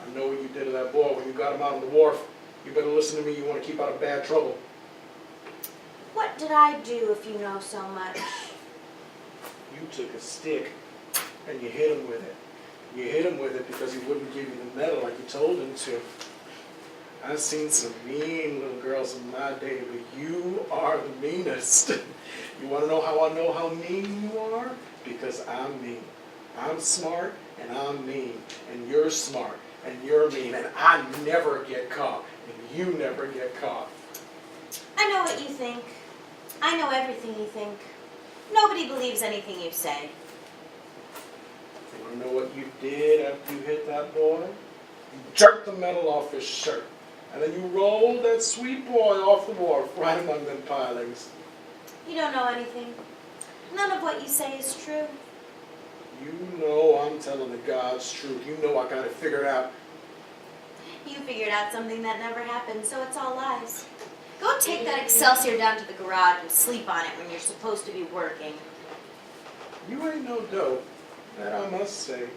I know what you did to that boy when you got him out on the wharf. You better listen to me. You want to keep out of bad trouble. What did I do if you know so much? You took a stick and you hit him with it. You hit him with it because he wouldn't give you the medal like you told him to. I've seen some mean little girls in my day, but you are the meanest. You want to know how mean you are? Because I'm mean. I'm smart and I'm mean. And you're smart and you're mean. And I never get caught. And you never get caught. I know what you think. I know everything you think. Nobody believes anything you say. You want to know what you did after you hit that boy? You jerked the medal off his shirt. And then you rolled that sweet boy off the wharf right among them pilings. You don't know anything. None of what you say is true. You know I'm telling the God's truth. You know I got it figured out. You figured out something that never happened, so it's all lies. Go take that Excelsior down to the garage and sleep on it when you're supposed to be working. You ain't no dope, that I must say.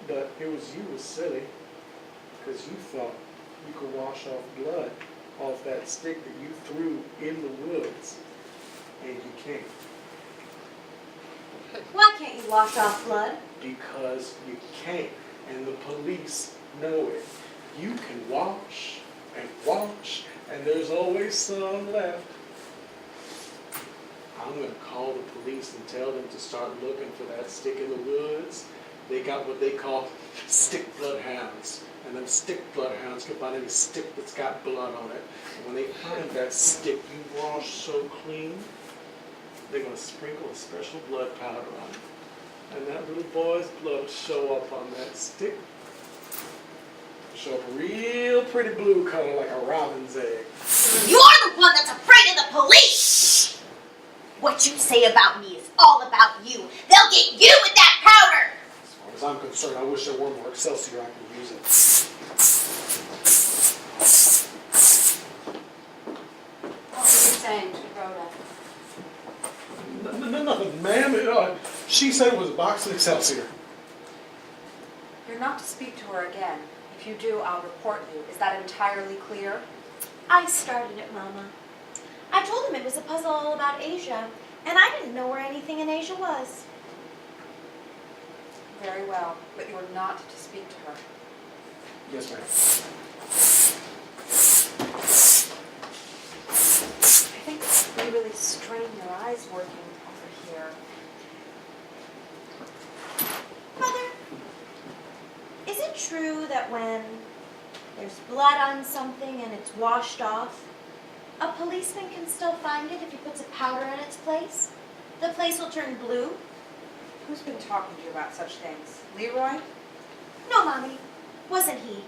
But it was you was silly, because you thought you could wash off blood off that stick that you threw in the woods, and you can't. Why can't you wash off blood? Because you can't, and the police know it. You can wash, and there's always some left. I'm going to call the police and tell them to start looking for that stick in the woods. They got what they call stick bloodhounds. And them stick bloodhounds can find any stick that's got blood on it. And when they find that stick you wash so clean, they're going to sprinkle a special blood powder on it. And that little boy's blood will show up on that stick. Show up a real pretty blue color like a robin's egg. You're the one that's afraid of the police! What you say about me is all about you. They'll get you with that powder! As far as I'm concerned, I wish there were more Excelsior I could use it. What were you saying to Rhoda? Nothing, ma'am. She said it was a box of Excelsior. You're not to speak to her again. If you do, I'll report you. Is that entirely clear? I started it, Mama. I told him it was a puzzle all about Asia, and I didn't know where anything in Asia was. Very well, but you're not to speak to her. Yes, ma'am. I think you really strain your eyes working over here. Mother, is it true that when there's blood on something and it's washed off, a policeman can still find it if he puts a powder in its place? The place will turn blue? Who's been talking to you about such things? Leroy? No, Mommy. Wasn't he?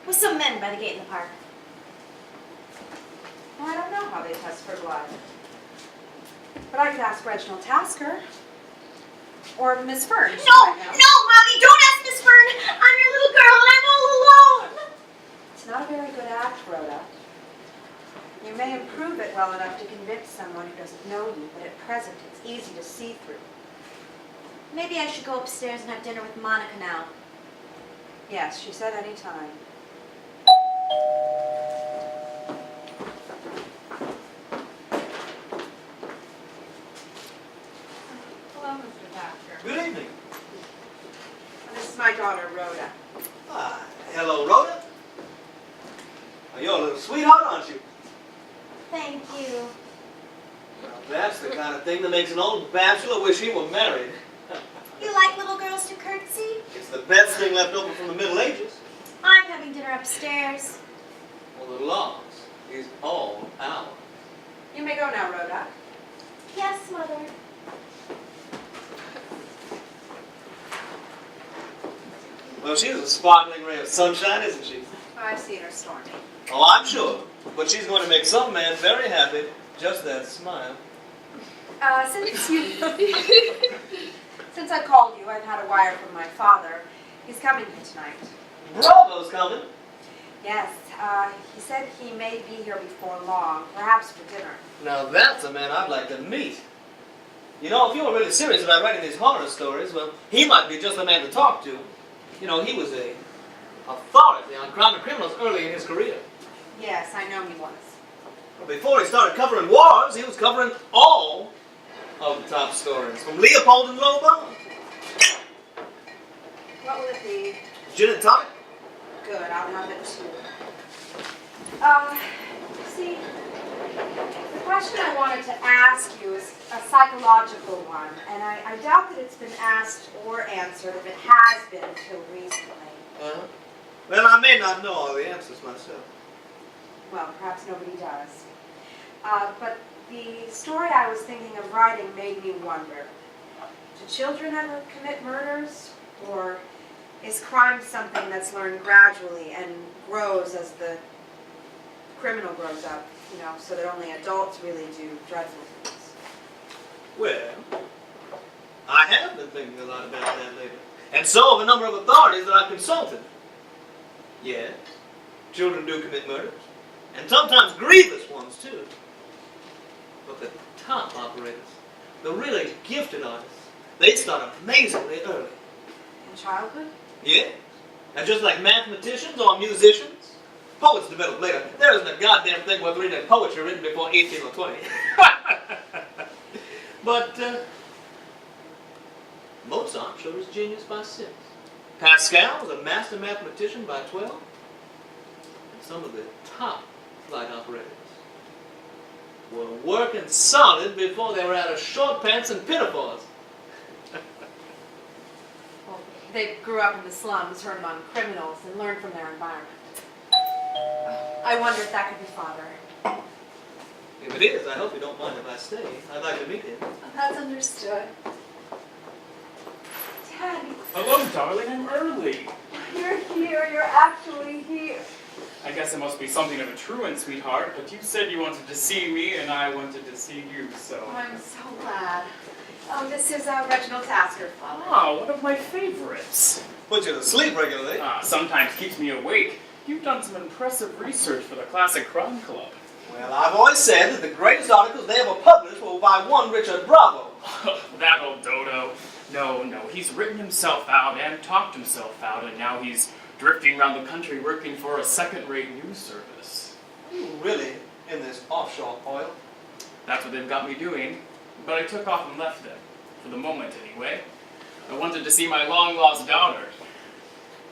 With some men by the gate in the park. Well, I don't know how they test for blood. But I could ask Reginald Tasker. Or Miss Fern. No, Mommy, don't ask Miss Fern. I'm your little girl and I'm all alone. It's not a very good act, Rhoda. You may improve it well enough to convince someone who doesn't know you, but at present it's easy to see through. Maybe I should go upstairs and have dinner with Monica now. Yes, she said any time. Hello, Mr. Tasker. Good evening. This is my daughter, Rhoda. Hello, Rhoda. You're a little sweetheart, aren't you? Thank you. Well, that's the kind of thing that makes an old bachelor wish he were married. You like little girls to curtsy? It's the best thing left over from the Middle Ages. I'm having dinner upstairs. Well, the loss is all ours. You may go now, Rhoda. Yes, Mother. Well, she's a sparkling ray of sunshine, isn't she? I've seen her stormy. Oh, I'm sure. But she's going to make some man very happy. Just that smile. Since I called you, I've had a wire from my father. He's coming here tonight. Bravo's coming. Yes, he said he may be here before long, perhaps for dinner. Now that's a man I'd like to meet. You know, if you were really serious about writing these horror stories, well, he might be just the man to talk to. You know, he was a authority on crime and criminals early in his career. Yes, I know he was. But before he started covering wars, he was covering all of the top stories, from Leopold and Low Bond. What will it be? Gin and tonic? Good, I'll have it too. See, the question I wanted to ask you is a psychological one, and I doubt that it's been asked or answered if it has been until recently. Well, I may not know all the answers myself. Well, perhaps nobody does. But the story I was thinking of writing made me wonder. Do children ever commit murders? Or is crime something that's learned gradually and grows as the criminal grows up, you know, so that only adults really do dreadful things? Well, I have been thinking a lot about that lately. And so have a number of authorities that I've consulted. Yeah, children do commit murders. And sometimes grievous ones, too. But the top operators, the really gifted artists, they start amazingly early. In childhood? Yeah. And just like mathematicians or musicians, poets develop later. There isn't a goddamn thing worth reading in poetry written before 18 or 20. But Mozart showed his genius by 6. Pascal was a master mathematician by 12. And some of the top flight operators were working solid before they were out of short pants and pinafores. Well, they grew up in the slums, heard among criminals, and learned from their environment. I wonder if that could be Father. If it is, I hope you don't mind if I stay. I'd like to meet him. That's understood. Daddy, Hello, darling, I'm early. you're here. You're actually here. I guess it must be something of a truant, sweetheart, but you said you wanted to see me, and I wanted to see you, so... I'm so glad. This is Reginald Tasker, Father. Ah, one of my favorites. Put you to sleep regularly. Sometimes keeps me awake. You've done some impressive research for the Classic Crime Club. Well, I've always said that the greatest articles they ever published were by one Richard Bravo. That old dodo. No, he's written himself out and talked himself out, and now he's drifting around the country working for a second-rate news service. Are you really in this offshore oil? That's what they've got me doing, but I took off and left them. For the moment, anyway. I wanted to see my long-lost daughter.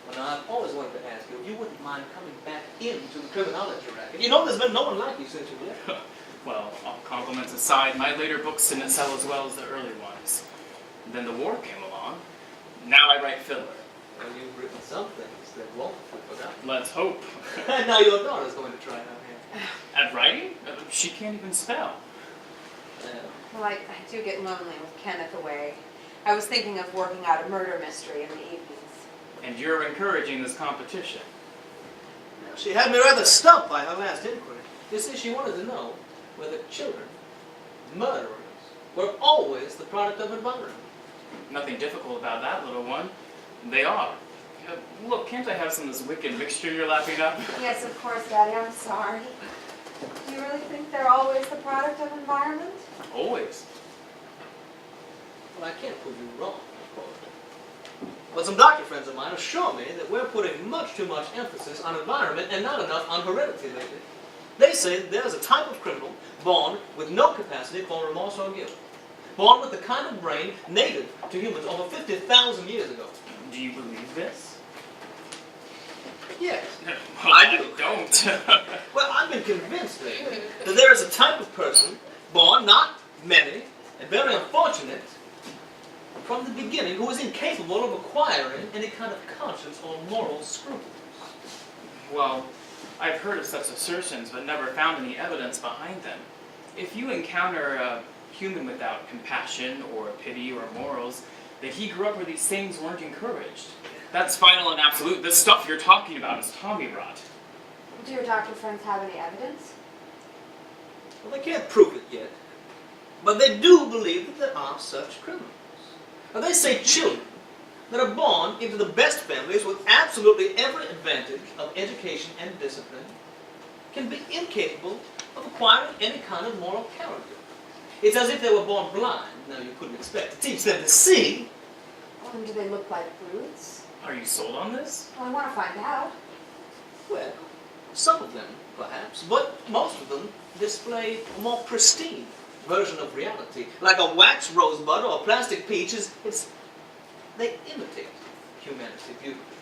Well, now, I've always wanted to ask you if you wouldn't mind coming back into the criminology racket. You know there's been no one like you since you left. Well, all compliments aside, my later books didn't sell as well as the early ones. Then the war came along. Now I write filler. Well, you've written some things that won't be forgotten. Let's hope. And now your daughter's going to try it out here. At writing? She can't even spell. Well, I do get lonely with Kenneth away. I was thinking of working out a murder mystery in the evenings. And you're encouraging this competition. She had me rather stumped by her last inquiry. You see, she wanted to know whether children, murderers, were always the product of environment. Nothing difficult about that, little one. They are. Look, can't I have some of this wicked mixture you're lapping up? Yes, of course, Daddy. I'm sorry. Do you really think they're always the product of environment? Always. Well, I can't prove you wrong, of course. But some doctor friends of mine assure me that we're putting much too much emphasis on environment and not enough on heredity lately. They say that there's a type of criminal born with no capacity for remorse or guilt. Born with the kind of brain native to humans over 50,000 years ago. Do you believe this? Yes. I don't. Well, I've been convinced lately that there is a type of person born, not many, and very unfortunate, from the beginning, who is incapable of acquiring any kind of conscience or moral scruples. Well, I've heard of such assertions, but never found any evidence behind them. If you encounter a human without compassion or pity or morals, that he grew up where these things weren't encouraged. That's final and absolute. This stuff you're talking about is Tommy rot. Do your doctor friends have any evidence? Well, they can't prove it yet, but they do believe that there are such criminals. Now, they say children that are born into the best families with absolutely every advantage of education and discipline can be incapable of acquiring any kind of moral character. It's as if they were born blind. Now, you couldn't expect to teach them to see. And do they look like brutes? Are you sold on this? Well, I want to find out. Well, some of them, perhaps, but most of them display a more pristine version of reality. Like a wax rosebud or a plastic peach they imitate humanity beautifully.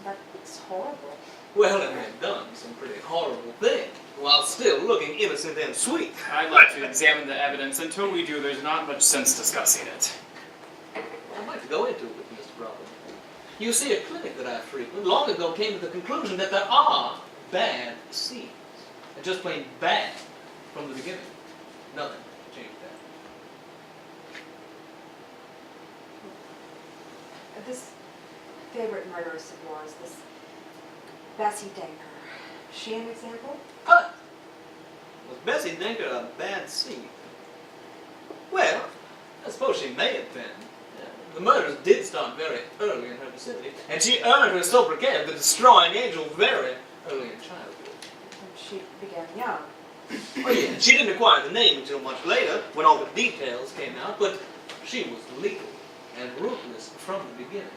That's horrible. Well, and they've done some pretty horrible things, while still looking innocent and sweet. I'd like to examine the evidence. Until we do, there's not much sense discussing it. I'd like to go into it with Mr. Bravo. You see, a clinic that I frequent long ago came to the conclusion that there are bad seeds. And just plain bad from the beginning. Nothing changed that. This favorite murderess of yours, this Bessie Denker, is she an example? But was Bessie Denker a bad seed? Well, I suppose she may have been. The murders did start very early in her vicinity, and she earned her sobriquet of the Destroying Angel very early in childhood. And she began young. Oh yeah, she didn't acquire the name until much later, when all the details came out, but she was lethal and ruthless from the beginning.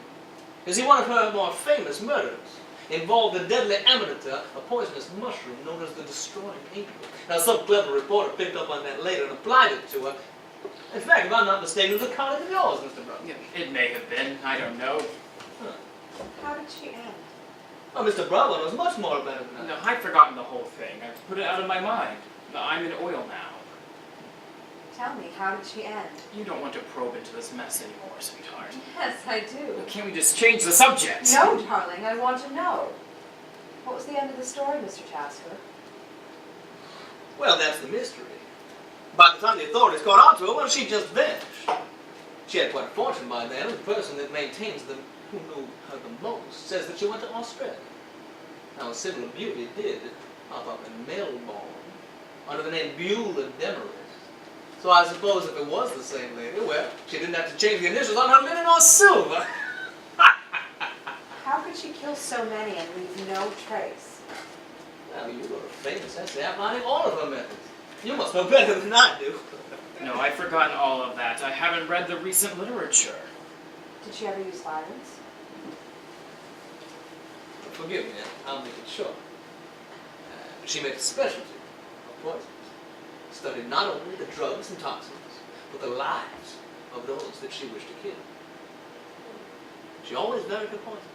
You see, one of her more famous murders involved the deadly amanita, a poisonous mushroom known as the Destroying Angel. Now, some clever reporter picked up on that later and applied it to her. In fact, if I'm not mistaken, it was a colleague of yours, Mr. Bravo. Yeah, it may have been. I don't know. How did she end? Well, Mr. Bravo knows much more about it than I No, do. I'd forgotten the whole thing. I've put it out of my mind. I'm in oil now. Tell me, how did she end? You don't want to probe into this mess anymore, sweetheart. Yes, I do. Can't we just change the subject? No, darling, I want to know. What was the end of the story, Mr. Tasker? Well, that's the mystery. By the time the authorities caught on to her, well, she just vanished. She had quite a fortune by then, and the person that maintains them, who knew her the most, says that she went to Australia. Now, a Sybil of Beauty did pop up in Melbourne under the name Beulah Demarest. So I suppose if it was the same lady, well, she didn't have to change the initials on her linen or silver. How could she kill so many and leave no trace? Well, you wrote a famous essay outlining all of her methods. You must know better than I do. No, I've forgotten all of that. I haven't read the recent literature. Did she ever use violence? Forgive me, I'll make it short. She made a specialty of poisons. Studied not only the drugs and toxins, but the lives of those that she wished to kill. She always varied her poisons.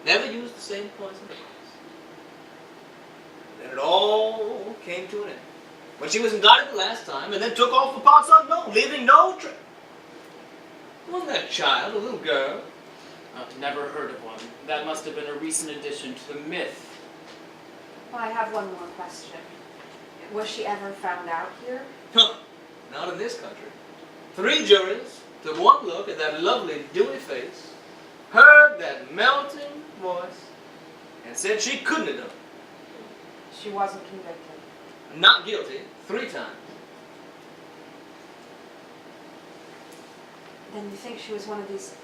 Never used the same poison twice. And then it all came to an end. When she was indicted the last time, and then took off for parts unknown, leaving no trace. Wasn't that child a little girl? I've never heard of one. That must have been a recent addition to the myth. Well, I have one more question. Was she ever found out here? Huh, not in this country. 3 juries took one look at that lovely dewy face, heard that melting voice, and said she couldn't have done it. She wasn't convicted. Not guilty 3 times. Then you think she was one of these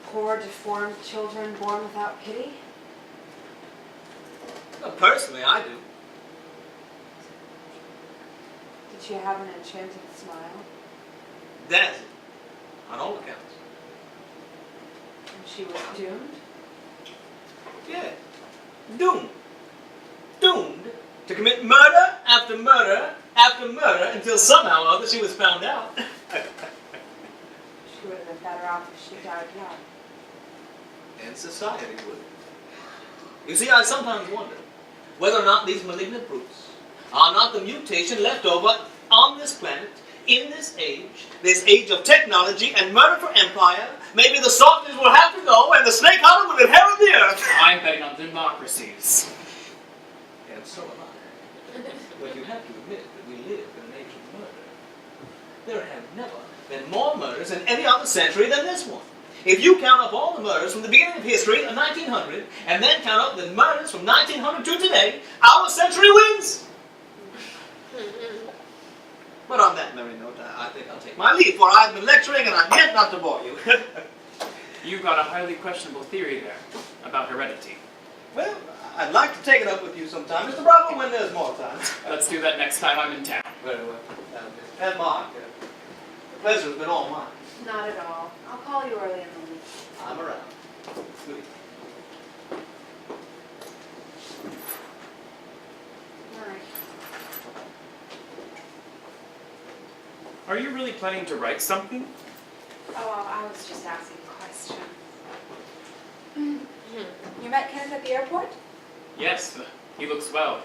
poor, deformed children born without pity? Well, personally, I do. Did she have an enchanted smile? Dazzling, on all accounts. And she was doomed? Yeah, doomed. Doomed to commit murder after murder after murder until somehow or other she was found out. She would have been better off if she died young. And society would. You see, I sometimes wonder whether or not these malignant brutes are not the mutation left over on this planet, in this age of technology and murder for empire. Maybe the softies will have to go and the snake hunter will inherit the earth. I'm betting on democracies. And so am I. But you have to admit that we live in an age of murder. There have never been more murders in any other century than this one. If you count up all the murders from the beginning of history in 1900, and then count up the murders from 1900 to today, our century wins! But on that merry note, I think I'll take my leave, for I've been lecturing and I'm yet not to bore you. You've got a highly questionable theory there about heredity. Well, I'd like to take it up with you sometime, Mr. Bravo, when there's more time. Let's do that next time I'm in town. Very well. And Mark, the pleasure's been all mine. Not at all. I'll call you early in the week. I'm around. Are you really planning to write something? Oh, I was just asking a question. You met Kenneth at the airport? Yes, he looks well.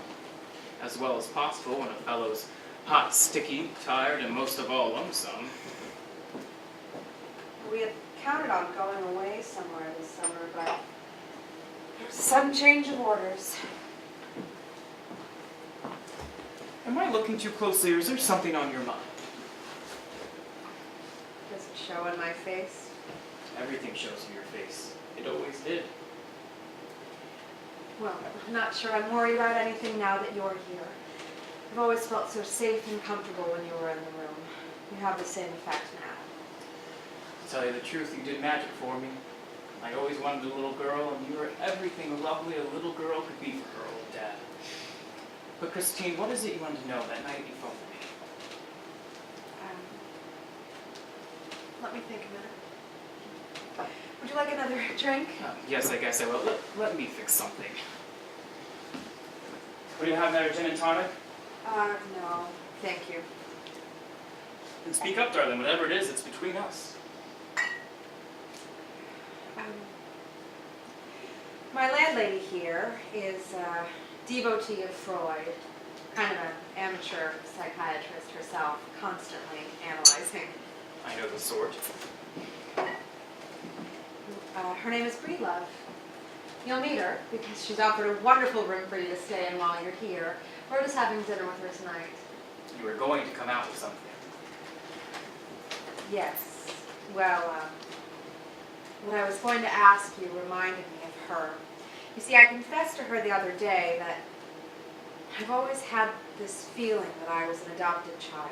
As well as possible when a fellow's hot, sticky, tired, and most of all lonesome. We had counted on going away somewhere this summer, but there was a sudden change of orders. Am I looking too closely, or is there something on your mind? Does it show in my face? Everything shows in your face. It always did. Well, I'm not sure I'm worried about anything now that you're here. I've always felt so safe and comfortable when you were in the room. You have the same effect now. To tell you the truth, you did magic for me. I always wanted a little girl, and you were everything lovely a little girl could be for her old dad. But Christine, what is it you wanted to know that night you phoned me? Let me think a minute. Would you like another drink? Yes, I guess I will. Let me fix something. Would you have another gin and tonic? No, thank you. Then speak up, darling. Whatever it is, it's between us. My landlady here is a devotee of Freud, kind of an amateur psychiatrist herself, constantly analyzing. I know the sort. Her name is Breedlove. You'll meet her because she's offered a wonderful room for you to stay in while you're here. We're just having dinner with her tonight. You were going to come out with something. Yes. Well, what I was going to ask you reminded me of her. You see, I confessed to her the other day that I've always had this feeling that I was an adopted child.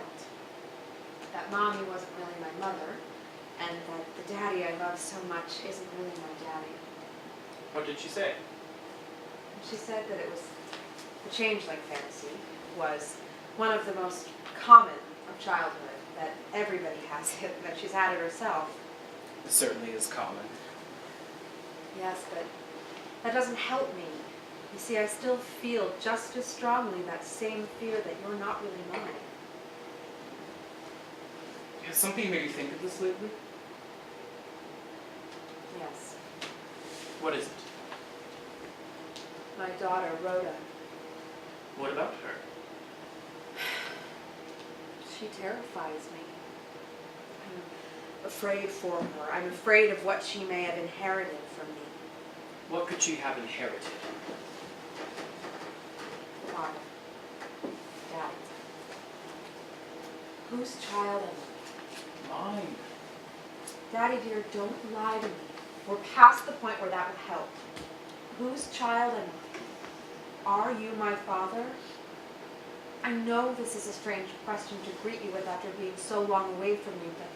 That Mommy wasn't really my mother, and that the daddy I love so much isn't really my daddy. What did she say? She said that it was the changeling fantasy was one of the most common of childhood, that everybody has it, that she's had it herself. It certainly is common. Yes, but that doesn't help me. You see, I still feel just as strongly that same fear that you're not really mine. Has something made you think of this lately? Yes. What is it? My daughter, Rhoda, What about her? she terrifies me. I'm afraid for her. I'm afraid of what she may have inherited from me. What could she have inherited? Father. Daddy. Whose child am I? Mine. Daddy dear, don't lie to me. We're past the point where that would help. Whose child am I? Are you my father? I know this is a strange question to greet you with after being so long away from you, but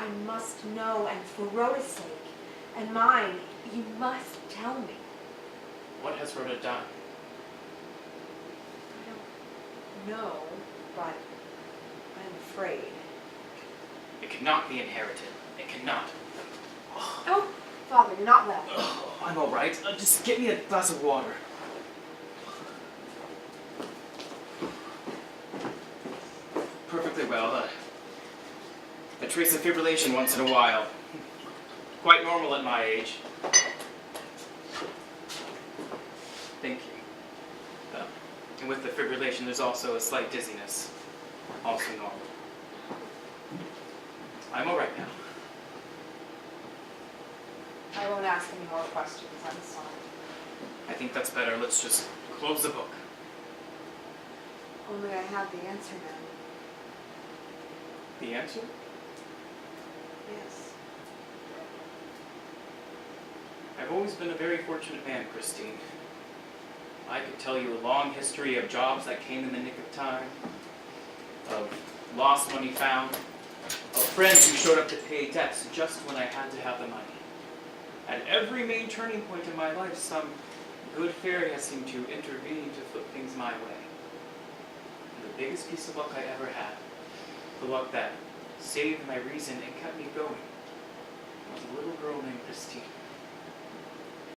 I must know, and for Rhoda's sake, and mine, you must tell me. What has Rhoda done? I don't know, but I'm afraid. It cannot be inherited. It cannot. Oh, Father, you're not well. Oh, I'm all right. Just get me a glass of water. Perfectly well. A trace of fibrillation once in a while. Quite normal at my age. Thank you. And with the fibrillation, there's also a slight dizziness. Also normal. I'm all right now. I won't ask any more questions, I'm sorry. I think that's better. Let's just close the book. Only I have the answer now. The answer? Yes. I've always been a very fortunate man, Christine. I could tell you a long history of jobs that came in the nick of time, of lost money found, of friends who showed up to pay debts just when I had to have the money. At every main turning point in my life, some good fairy has seemed to intervene to flip things my way. And the biggest piece of luck I ever had, the luck that saved my reason and kept me going, was a little girl named Christine.